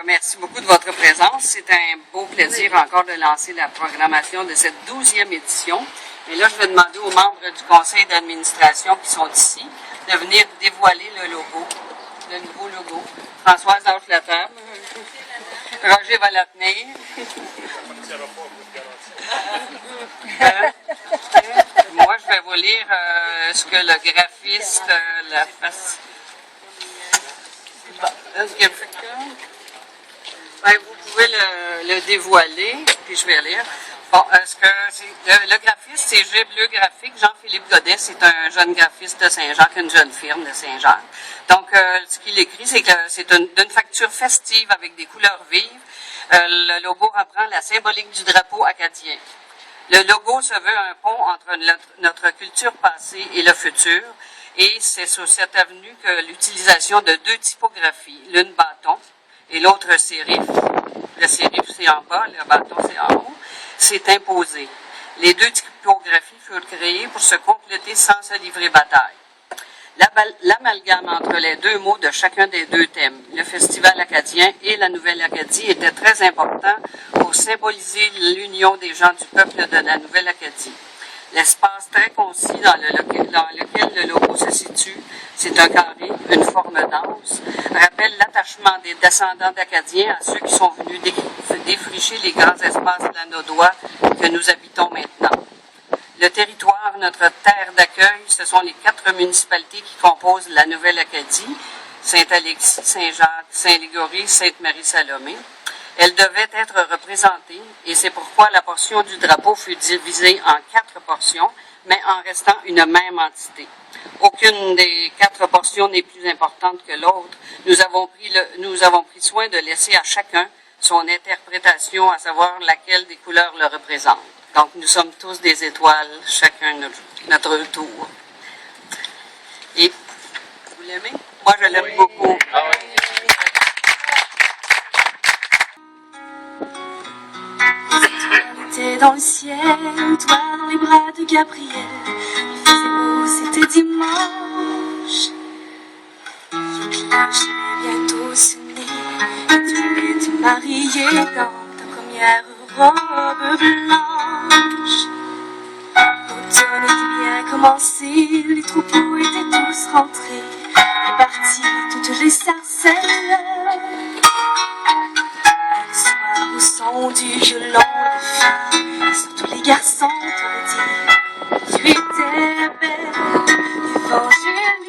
Merci beaucoup de votre présence. C'est un beau plaisir encore de lancer la programmation de cette 12e édition. Et là, je vais demander aux membres du conseil d'administration qui sont ici de venir dévoiler le logo, le nouveau logo. Françoise lâche la table. Roger va la tenir. Moi, je vais vous lire ce que le graphiste, la face. Vous pouvez le dévoiler, puis je vais lire. Bon, le graphiste, c'est G Bleu Graphique. Jean-Philippe Godet, c'est un jeune graphiste de Saint-Jacques, une jeune firme de Saint-Jacques. Donc, ce qu'il écrit, c'est que c'est d'une facture festive avec des couleurs vives. Le logo reprend la symbolique du drapeau acadien. Le logo se veut un pont entre notre culture passée et le futur. Et c'est sur cette avenue que l'utilisation de deux typographies, l'une bâton et l'autre sérif, le sérif c'est en bas, le bâton c'est en haut, s'est imposée. Les deux typographies furent créées pour se compléter sans se livrer bataille. L'amalgame entre les deux mots de chacun des deux thèmes, le Festival acadien et la Nouvelle-Acadie, était très important pour symboliser l'union des gens du peuple de la Nouvelle-Acadie. L'espace très concis dans lequel le logo se situe, c'est un carré, une forme dense, rappelle l'attachement des descendants d'Acadiens à ceux qui sont venus défricher les grands espaces lanaudois que nous habitons maintenant. Le territoire, notre terre d'accueil, ce sont les 4 municipalités qui composent la Nouvelle-Acadie, Saint-Alexis, Saint-Jacques, Saint-Légory, Sainte-Marie-Salomé. Elle devait être représentée et c'est pourquoi la portion du drapeau fut divisée en 4 portions, mais en restant une même entité. Aucune des 4 portions n'est plus importante que l'autre. Nous avons pris soin de laisser à chacun son interprétation, à savoir laquelle des couleurs le représente. Donc, nous sommes tous des étoiles, chacun notre tour. Et, vous l'aimez? Moi, je l'aime beaucoup. T'es dans le ciel, toi dans les bras de Gabriel. Il faisait beau, c'était dimanche. Les cloches allaient bientôt sonner. Et tu voulais te marier dans ta première robe blanche. L'automne était bien commencé, les troupeaux étaient tous rentrés. Et partis toutes les sarcelles. Au son du violon, les filles, et surtout les garçons t'auraient dit tu étais belle, Évangeline,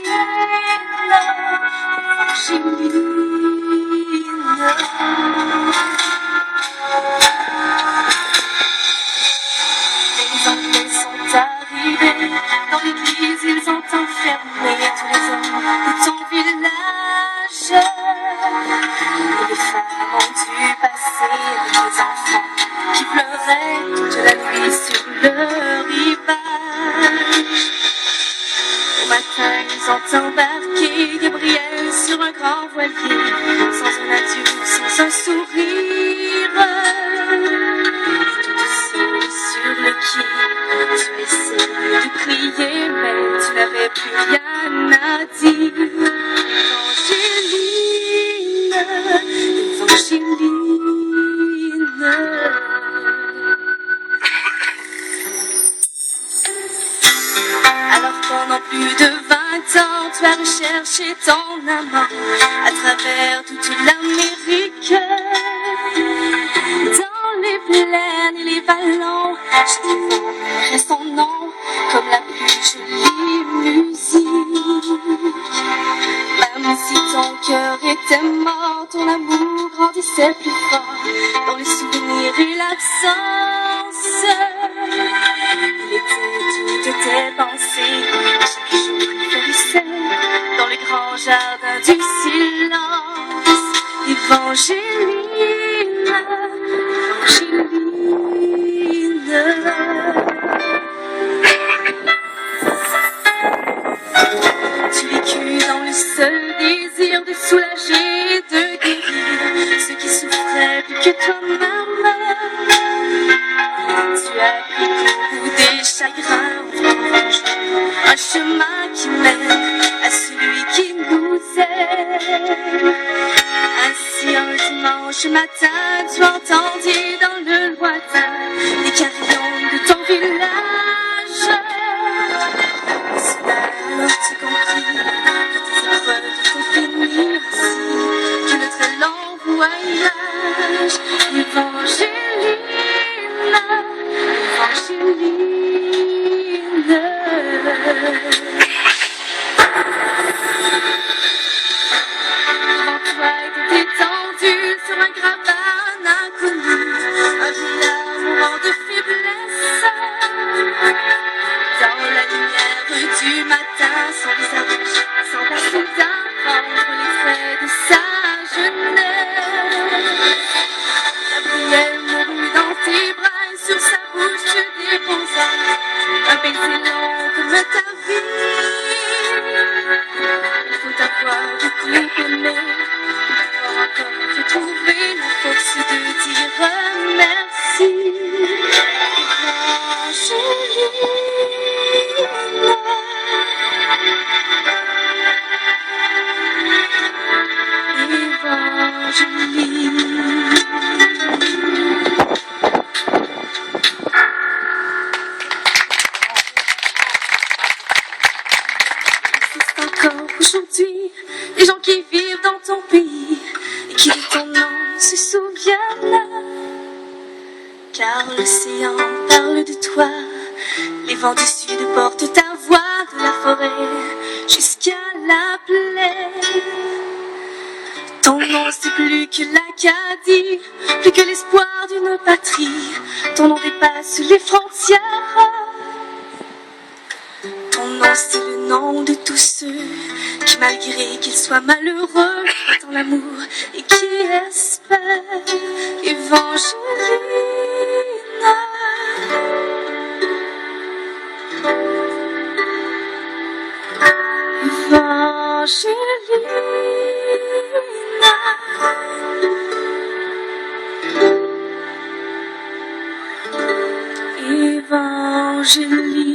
Les Anglais sont arrivés, dans l'église ils ont enfermé tous les hommes de ton village. Et les femmes ont dû passer avec les enfants qui pleuraient toute la nuit sur le rivage. Au matin, ils ont embarqué Gabriel sur un grand voilier, sans un adieu, sans un sourire. Tout seul sur le quai, tu essayais de crier, mais tu n'avais plus rien à dire. Alors pendant plus de 20 ans, tu as recherché ton amant à travers toute l'Amérique. Dans les plaines et les vallons, chaque mot reste son nom comme la plus jolie musique. Même si ton cœur était mort, ton amour grandissait plus fort dans les souvenirs et l'absence. Tout était pensé, chaque jour il florissait dans le grand jardin du silence. Évangeline, tu vécus dans le seul désir de soulager et de guérir ceux qui souffraient plus que toi-même. Tu as pris au bout des chagrins un chemin qui mène à celui qui nous aime. Ainsi un dimanche dimanche matin, tu entendis dans le lointain les carillons de ton village. Et soudain, alors tu compris que tes épreuves sont finies ainsi, qu'une très long voyage. Évangéline, devant toi était étendu sur un grabat inconnu, un vieillard mourant de faiblesse. Dans la lumière du matin, son visage semblait d'apprendre les traits de sa jeunesse. Gabriel mourut dans tes bras et sur sa bouche tu déposas un baiser long comme ta vie. Il faut avoir beaucoup aimé pour encore te trouver la force de dire merci. Évangéline, encore aujourd'hui, les gens qui vivent dans ton pays et qui de ton nom se souviennent. Car l'océan parle de toi, les vents du sud portent ta voix de la forêt jusqu'à la plaine. Ton nom c'est plus que l'Acadie, plus que l'espoir d'une patrie. Ton nom dépasse les frontières. Ton nom c'est le nom de tous ceux qui, malgré qu'ils soient malheureux, attendent l'amour et qui espèrent. Évangéline, Évangéline, Évangéline.